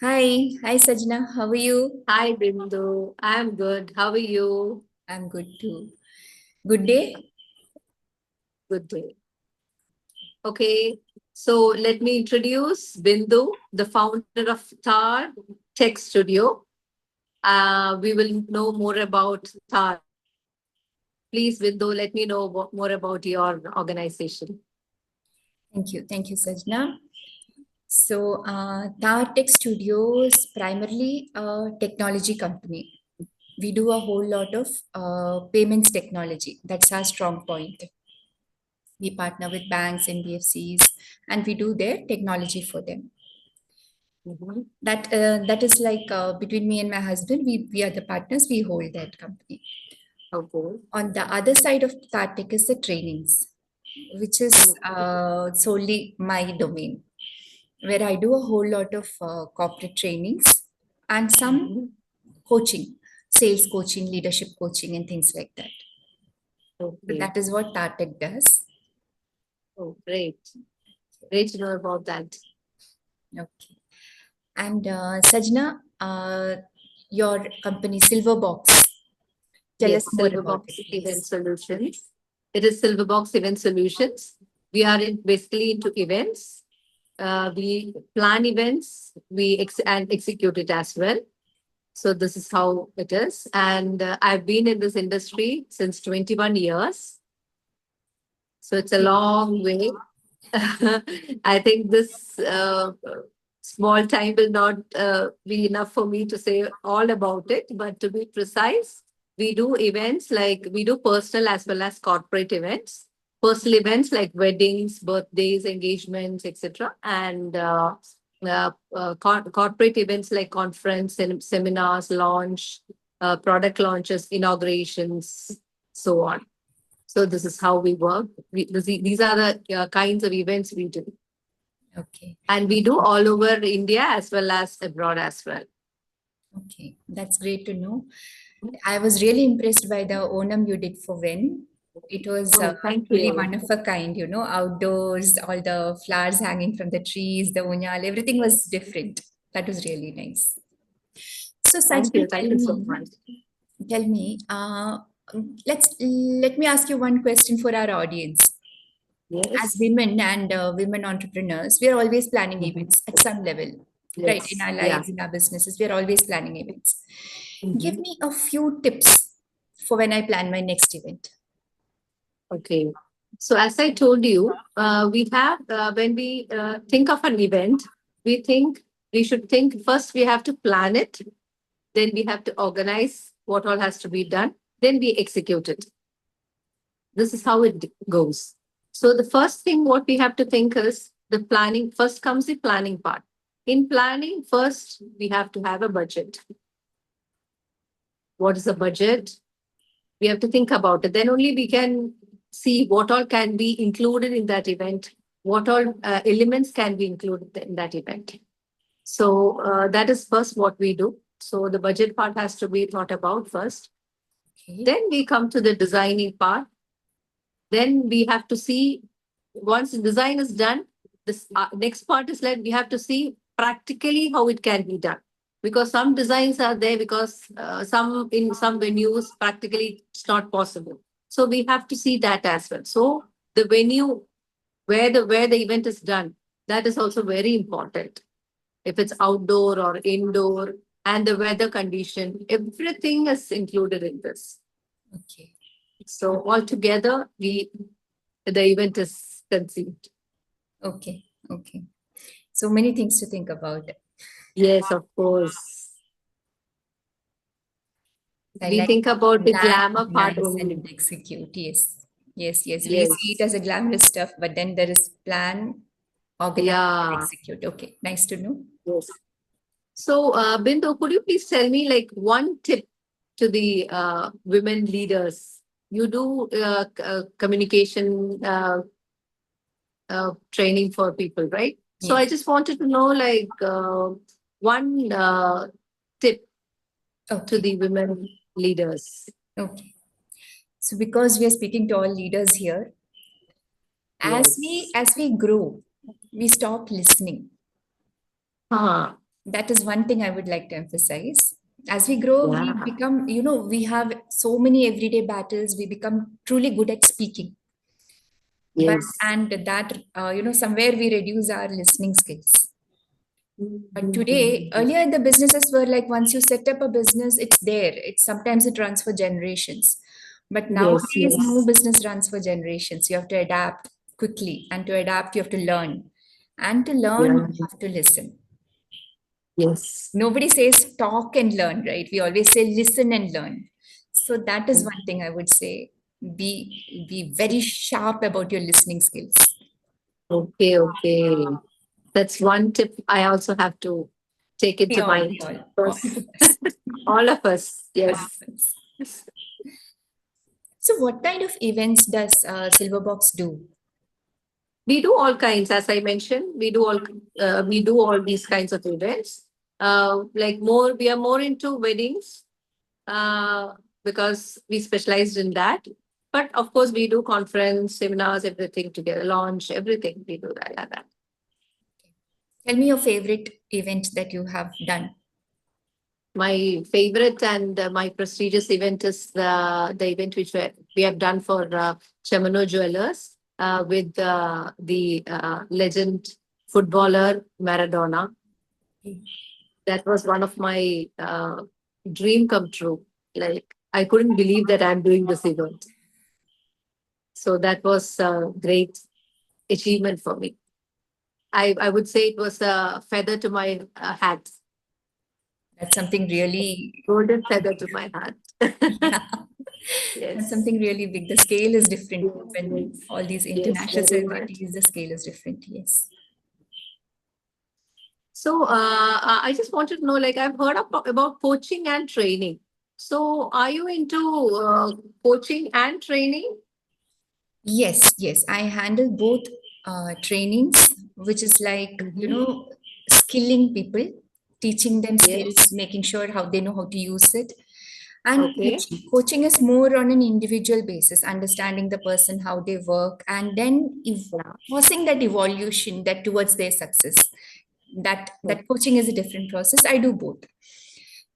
Hi Sajna, how are you? Hi, Bindu. I'm good. How are you? I'm good too. Good day? Good day. Okay. So let me introduce Bindu, the founder of Thar Tech Studio. We will know more about Thar. Please, Bindu, let me know more about your organization. Thank you, Sajna. So, TahrTech Studio is primarily a technology company. We do a whole lot of payments technology. That's our strong point. We partner with banks, NBFCs, and we do their technology for them. Mhm. That is like between me and my husband. We are the partners. We hold that company. Okay. On the other side of TahrTech is the trainings, which is solely my domain, where I do a whole lot of corporate trainings and some Mhm. coaching, sales coaching, leadership coaching, and things like that. So Okay. that is what TahrTech does. Oh, great. Great to know about that. Okay. And Sajna, your company, SilverBox, tell us Yes, more about it, SilverBox Event please. Solutions. It is SilverBox Event Solutions. We are basically into events. We plan events, and execute it as well. So this is how it is. And I've been in this industry since 21 years. So it's a long way. I think this small time will not be enough for me to say all about it. But to be precise, we do events like we do personal as well as corporate events. Personal events like weddings, birthdays, engagements, etc., and corporate events like conference, seminars, launch, product launches, inaugurations, so on. So this is how we work. These are the kinds of events we do. Okay. And we do all over India as well as abroad as well. Okay. That's great to know. I was really impressed by the Onam you did for Wen. It was Oh, thank really you. one of a kind, outdoors, all the flowers hanging from the trees, the unyal, everything was different. That was really nice. So, Thank Sajna, you. Thank you so much. tell me, let me ask you one question for our audience. As Yes. women and women entrepreneurs, we are always planning Mhm. events at some level, right? In Yes. our Yeah. lives, in our businesses, we are always planning events. Give Mhm. me a few tips for when I plan my next event. Okay. So as I told you, we have when we think of an event, we should think first we have to plan it, then we have to organize what all has to be done, then we execute it. This is how it goes. So the first thing what we have to think is the planning. First comes the planning part. In planning, first we have to have a budget. What is the budget? We have to think about it. Then only we can see what all can be included in that event, what all elements can be included in that event. So that is first what we do. So the budget part has to be thought about first. Okay. Then we come to the designing part. Then we have to see, once the design is done, this next part is like we have to see practically how it can be done, because some designs are there, because some in some venues practically it's not possible, so we have to see that as well. So the venue where the event is done, that is also very important. If it's outdoor or indoor, and the weather condition, everything is included in this. Okay. So altogether, the event is conceived. Okay. Okay. So many things to think about. Yes, of course. I We like think about the plan, glamour part organize, only. and execute. Yes. Yes. Yes. We see it Yes. as a glamorous stuff, but then there is plan, organize, and Yeah. execute. Okay. Nice to know. Yes. So, Bindu, could you please tell me like one tip to the women leaders? You do communication training for people, right? So I Yes. just wanted to know like one tip to Okay. the women leaders. Okay. So because we are speaking to all leaders here, as we Yes. as we grow, we stop listening. Huh. That is one thing I would like to emphasize. As we grow, we Yeah. become, we have so many everyday battles. We become truly good at speaking. But, Yes. and that, somewhere we reduce our listening skills. But today, Mhm. earlier the businesses were like once you set up a business, it's there. It's sometimes it runs for generations. But Yes, nowadays, no yes. business runs for generations. You have to adapt quickly, and to adapt, you have to learn. And to learn, Yeah. you have to listen. Yes. Nobody says talk and learn, right? We always say listen and learn. So that is one thing I would say. Be very sharp about your listening skills. Okay, okay. That's one tip I also have to take We into all, mind. we all Because of us, all of us, all of yes. us. So, what kind of events does Silverbox do? We do all kinds, as I mentioned, we do all these kinds of events. Like more, we are more into weddings because we specialized in that. But of course, we do conference, seminars, everything together, launch, everything. We do that. Like that. Tell me your favorite event that you have done. My favorite and my prestigious event is the event which we have done for Chamano Jewelers with the legend footballer Maradona. That was one of my dream come true. Like I couldn't believe that I'm doing this event. So that was a great achievement for me. I would say it was a feather to my hat, That's something really, golden feather to my hat. yeah, that's Yes. something really big. The scale is different Yes, when yes, all these yes, international very much. celebrities, the scale is different. Yes. So I just wanted to know, like I've heard about coaching and training. So are you into coaching and training? Yes, yes. I handle both trainings, which is like, Mm-hmm. skilling people, teaching them skills, Yes. making sure how they know how to use it. And Okay. coaching. Coaching is more on an individual basis, understanding the person, how they work, and then Yeah. causing that evolution that towards their success. That Okay. coaching is a different process. I do both.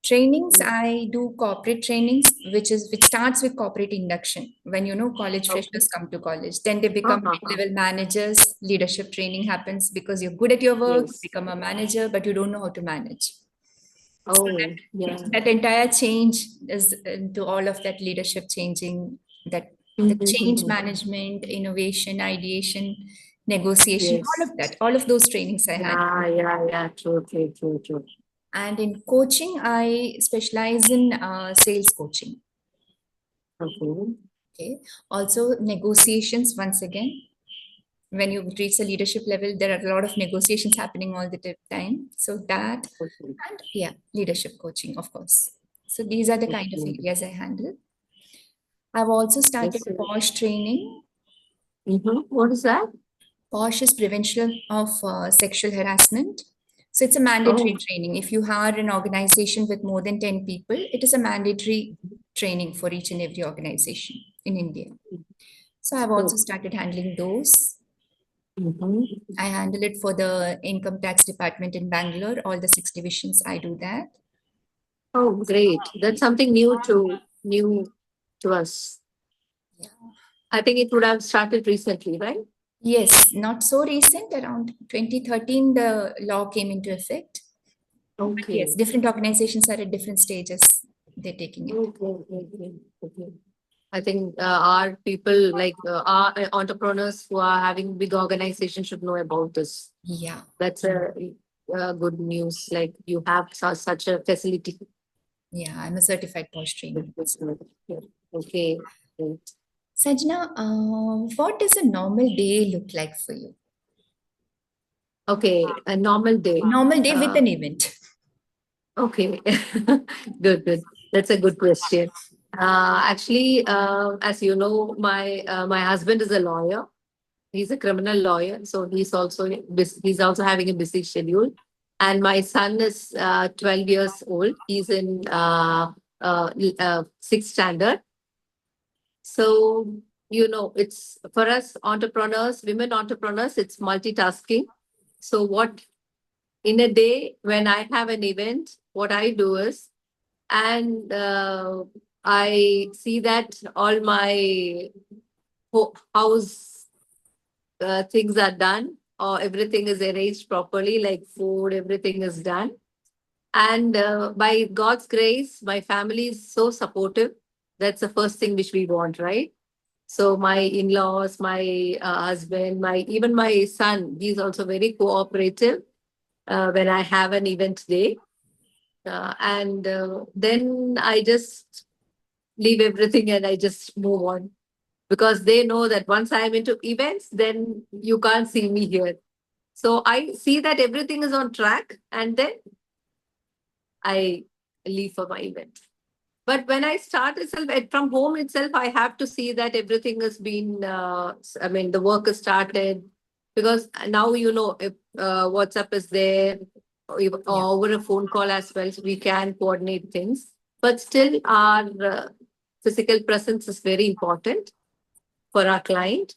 Trainings, I do corporate trainings, which starts with corporate induction. When college Okay. freshers come to college, then they become Uh-huh. mid-level managers. Leadership training happens because you're good at your work, you Yes. become a manager, but you don't know how to manage. So Oh, yeah. that entire change is into all of that leadership changing, that the change Mm-hmm. management, innovation, ideation, negotiation, all Yes. of that, all of those trainings I had. Yeah, yeah, yeah. True, true, true, true. And in coaching, I specialize in sales coaching. Okay. Okay. Also, negotiations, once again, when you reach the leadership level, there are a lot of negotiations happening all the time. So, that, Okay. and yeah, leadership coaching, of course. So, these are the kind of Okay. areas I handle. I've also started Yes. Sir. POSH training. Mm-hmm. What is that? POSH is prevention of sexual harassment. So it's a mandatory Oh. training. If you are an organization with more than 10 people, it is a mandatory training for each and every organization in India. So I've also Oh. started handling those. Mm-hmm. I handle it for the income tax department in Bangalore, all the six divisions. I do that. Oh, great. That's something new to us. Yeah. I think it would have started recently, right? Yes, not so recent. Around 2013, the law came into effect. But yes, Okay. different organizations are at different stages. They're taking it. Okay. Okay. Okay. I think our people, like our entrepreneurs who are having big organizations, should know about this. Yeah, That's a good news. Like you have such a facility. yeah. I'm a certified POSH trainer. Okay. Great. Sajna, what does a normal day look like for you? Okay. A normal day. Normal day with Uh, an event. Okay, good, good. That's a good question. Actually, as you know, my husband is a lawyer. He's a criminal lawyer, so he's also having a busy schedule. And my son is 12 years old. He's in sixth standard. So it's for us entrepreneurs, women entrepreneurs. It's multitasking. So what in a day when I have an event, what I do is, and I see that all my house things are done, or everything is arranged properly, like food, everything is done. And by God's grace, my family is so supportive. That's the first thing which we want, right? So my in-laws, my husband, my even my son, he's also very cooperative when I have an event day. And then I just leave everything and I just move on, because they know that once I'm into events, then you can't see me here. So I see that everything is on track, and then I leave for my event. But when I start itself from home itself, I have to see that everything has been, I mean, the work has started, because now, if WhatsApp is there, or Yeah. over a phone call as well, so we can coordinate things. But still, our physical presence is very important for our client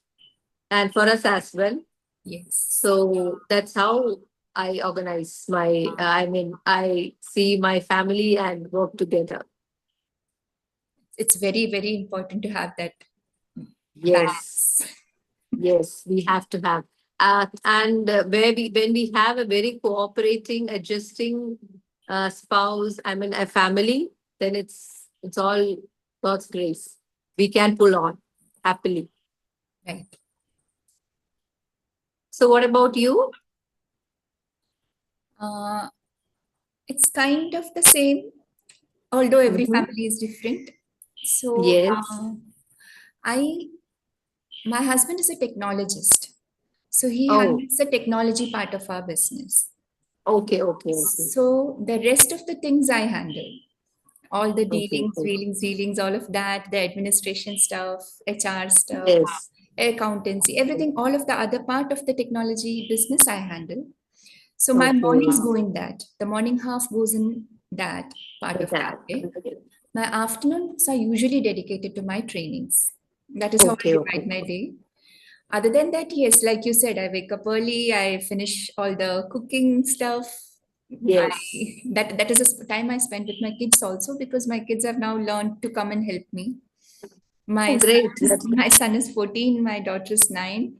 and for us as well. Yes. So that's how I organize I see my family and work together. It's very, very important to have that Yes, balance. yes, we have to have. And when we have a very cooperating, adjusting spouse, a family, then it's all God's grace. We can pull on happily. Right. So what about you? Uh, it's kind of the same, although every Mhm. family is different. So, Yes. I my husband is a technologist, so he Oh, handles the technology part of our business. okay, okay, okay, So the rest of the things I handle, all the okay, dealings, okay. wheelings, dealings, all of that, the administration stuff, HR stuff, Yes. accountancy, everything, all of the other part of the technology business I handle. So my Okay. mornings go in that. The morning half goes in that part Like of that that. day. My afternoons are usually dedicated to my trainings. That is how I Okay, okay. divide my day. Other than that, yes, like you said, I wake up early, I finish all the cooking stuff. I Yes. that is the time I spend with my kids also, because my kids have now learned to come and help me. Oh, My son great. is, That's my son is 14, my daughter is 9.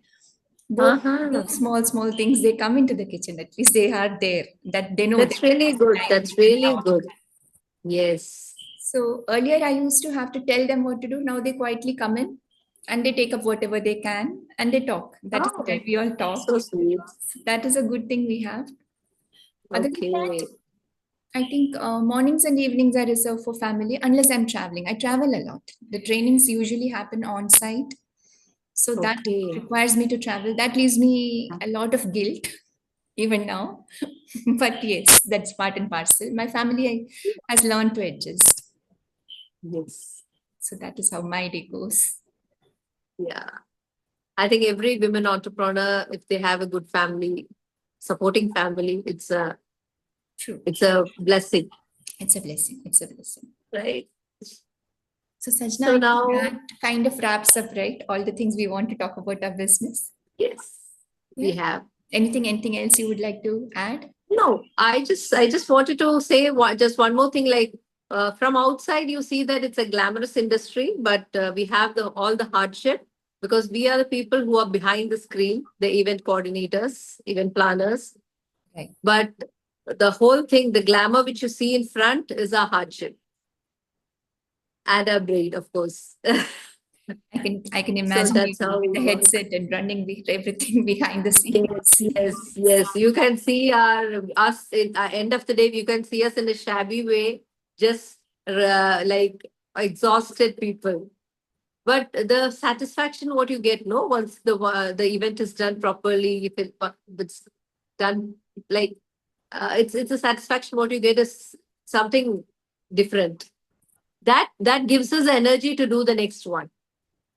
Both do uh-huh. small, small things. They come into the kitchen. At least they are there. That they know that That's really this is the good. time That's we can really talk. good. Yes. So earlier I used to have to tell them what to do. Now they quietly come in and they take up whatever they can and they talk. That is the time Oh, we all talk. so sweet. So that is a good thing we have. Other than that, Okay. I think mornings and evenings are reserved for family unless I'm traveling. I travel a lot. The trainings usually happen on site. So that Okay. requires me to travel. That leaves me a lot of guilt even now. But yes, that's part and parcel. My family has learned to adjust. Yes. So that is how my day goes. Yeah. I think every women entrepreneur, if they have a good family, supporting family, True. it's a blessing, It's a blessing. It's a blessing. right? So Sajna, So I think now, that kind of wraps up, right? All the things we want to talk about our business. yes, we Yeah. have. Anything else you would like to add? No, I just wanted to say just one more thing. Like from outside, you see that it's a glamorous industry, but we have all the hardship, because we are the people who are behind the screen, the event coordinators, event planners. Right. But the whole thing, the glamour which you see in front, is our hardship and our brain, of course. I can So imagine you that's how with we the work. headset and running with everything behind the Yes, scenes. yes, yes. You can see us in end of the day. You can see us in a shabby way, just like exhausted people. But the satisfaction what you get, no, once the event is done properly, if it's done like it's a satisfaction. What you get is something different. That gives us the energy to do the next one.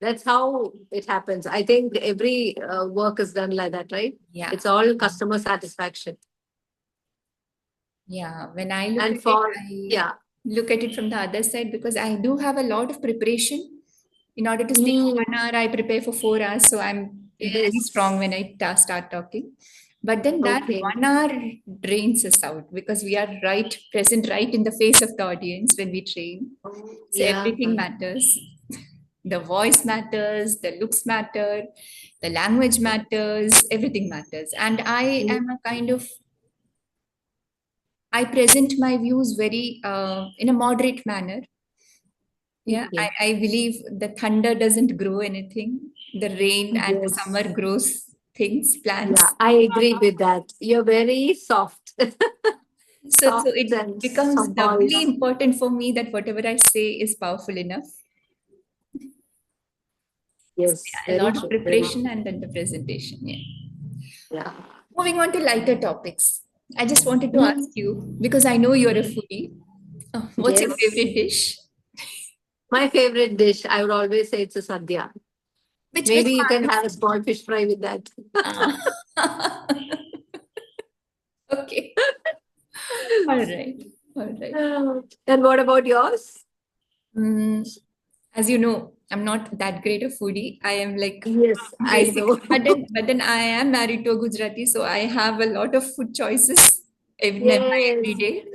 That's how it happens. I think every work is done like that, right? Yeah. It's all customer satisfaction. Yeah. When I look And at it, for, I yeah. look at it from the other side because I do have a lot of preparation. In order to speak for Mm, 1 hour, I prepare for 4 hours. So I'm very yes. strong when I start talking. But then that Okay. 1 hour drains us out because we are present right in the face of the audience when we train. Oh, So yeah. everything matters. The voice matters, the looks matter, the language matters, everything matters. And I am a kind of, I present my views very in a moderate manner. Yeah, Okay. I believe the thunder doesn't grow anything. The rain and the summer Yes. grows things, Yeah, plants. I agree with that. You're very soft, So soft it and becomes soft doubly voice. important for me that whatever I say is powerful enough. Yes, Yeah, a very lot of true. Very true. preparation and then the presentation. Yeah. Yeah. Moving on to lighter topics. I just wanted to ask Mm, you because I know you're a foodie. What's your yes. favorite dish? My favorite dish, I would always say it's a sadhya. Which Maybe you part can of? have a small fish fry with that. Ah. Okay. All right. All right. And what about yours? Mm, as you know, I'm not that great a foodie. I am like Yes, I basic, know. but then I am married to a Gujarati, so I have a lot of food choices in my every Yes, day.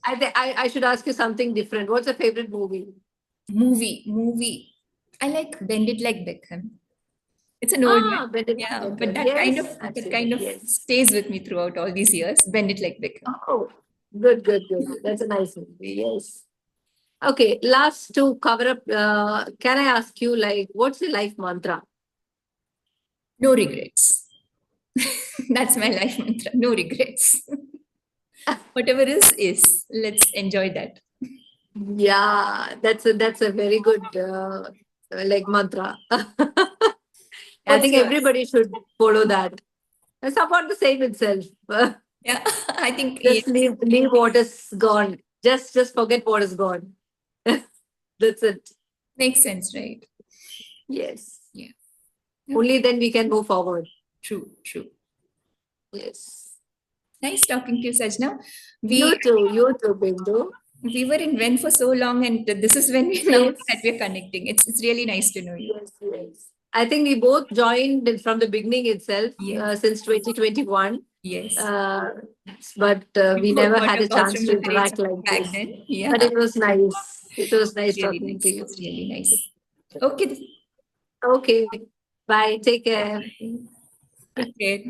yes. I should ask you something different. What's your favorite movie? Movie. I like Bend It Like Beckham. It's an old one. Ah, Benedict Yeah, but Beckham. that kind of Yes, I've that seen kind it. of Yes. stays with me throughout all these years. Bend It Like Beckham. Oh, good, good, good. That's a nice movie. Yes. Okay, last to cover up, can I ask you, like, what's your life mantra? No regrets. That's my life mantra. No regrets. Whatever is. Let's enjoy that. Yeah, that's a very good like mantra. I What's think yours? everybody should follow that. It's about the same itself. Yeah, I think Just yes, leave what is gone. Just forget what is gone. That's it. makes sense, right? Yes. Yeah. Okay. Only then we can move forward. True, true. Yes. Nice talking to you, Sajna. We You too, Bindu. we were in Ven for so long, and this is when we now that Yes. we're connecting. It's really nice to know you. Yes, yes. I think we both joined from the beginning itself Yes, since 2021. yes. Uh, but We we both never got had a a call chance from to the greats interact like back this. then. Yeah, But it was nice. It was it's nice really talking to nice. you. It's really nice. Okay. Okay. Bye. Take care. Take care.